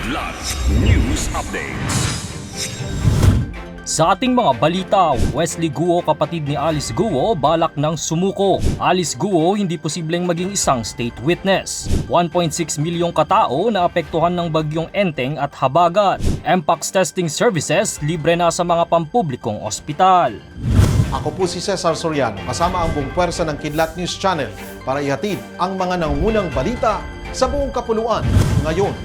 Kidlat News Updates. Sa ating mga balita, Wesley Guo, kapatid ni Alice Guo, balak ng sumuko. Alice Guo hindi posibleng maging isang state witness. 1.6 milyong katao na apektuhan ng bagyong Enteng at Habagat. Mpox testing services libre na sa mga pampublikong ospital. Ako po si Cesar Soriano, kasama ang buong puwersa ng Kidlat News Channel para ihatid ang mga nangungunang balita sa buong kapuluan ngayon.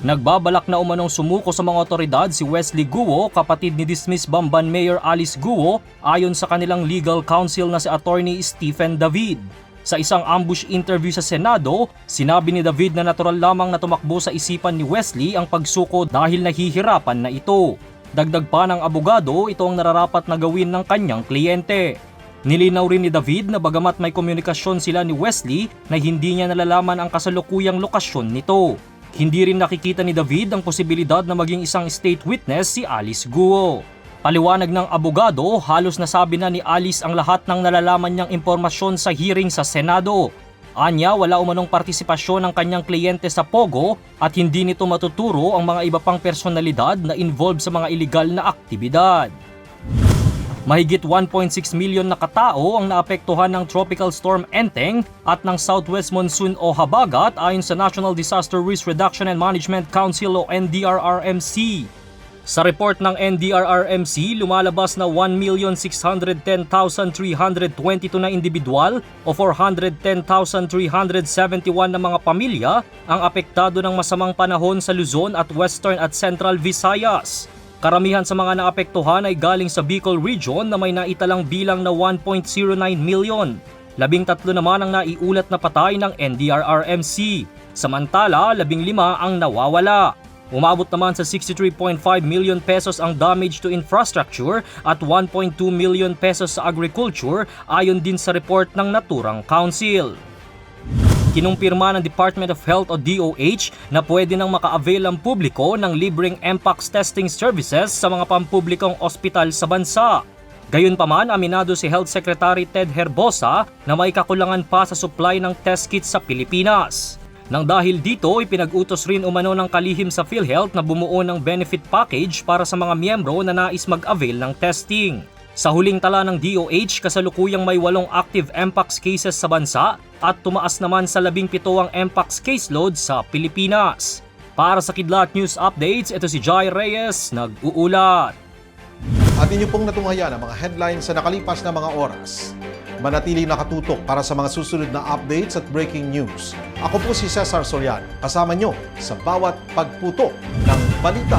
Nagbabalak na umanong sumuko sa mga otoridad si Wesley Guo, kapatid ni dismissed Bamban Mayor Alice Guo, ayon sa kanilang legal counsel na si Attorney Stephen David. Sa isang ambush interview sa Senado, sinabi ni David na natural lamang na tumakbo sa isipan ni Wesley ang pagsuko dahil nahihirapan na ito. Dagdag pa ng abogado, ito ang nararapat na gawin ng kanyang kliyente. Nilinaw rin ni David na bagamat may komunikasyon sila ni Wesley na hindi niya nalalaman ang kasalukuyang lokasyon nito. Hindi rin nakikita ni David ang posibilidad na maging isang state witness si Alice Guo. Paliwanag ng abogado, halos nasabi na ni Alice ang lahat ng nalalaman niyang impormasyon sa hearing sa Senado. Anya, wala umanong partisipasyon ng kanyang kliyente sa Pogo at hindi nito matuturo ang mga iba pang personalidad na involved sa mga iligal na aktibidad. Mahigit 1.6 milyon na katao ang naapektuhan ng Tropical Storm Enteng at ng Southwest Monsoon o Habagat ayon sa National Disaster Risk Reduction and Management Council o NDRRMC. Sa report ng NDRRMC, lumalabas na 1,610,322 na individual o 410,371 na mga pamilya ang apektado ng masamang panahon sa Luzon at Western at Central Visayas. Karamihan sa mga naapektuhan ay galing sa Bicol Region na may naitalang bilang na 1.09 million. 13 naman ang naiulat na patay ng NDRRMC. Samantala, 15 ang nawawala. Umabot naman sa 63.5 million pesos ang damage to infrastructure at 1.2 million pesos sa agriculture ayon din sa report ng naturang council. Kinumpirma ng Department of Health o DOH na pwede nang maka-avail ang publiko ng libreng Mpox testing services sa mga pampublikong ospital sa bansa. Gayunpaman, aminado si Health Secretary Ted Herbosa na may kakulangan pa sa supply ng test kits sa Pilipinas. Nang dahil dito, ipinag-utos rin umano ng kalihim sa PhilHealth na bumuo ng benefit package para sa mga miyembro na nais mag-avail ng testing. Sa huling tala ng DOH, kasalukuyang may 8 active Mpox cases sa bansa at tumaas naman sa 17 ang Mpox caseload sa Pilipinas. Para sa Kidlat News Updates, ito si Jai Reyes, nag-uulat. At inyo pong natunghayan ang mga headlines sa nakalipas na mga oras. Manatiling nakatutok para sa mga susunod na updates at breaking news. Ako po si Cesar Soriano, kasama nyo sa bawat pagputok ng balita.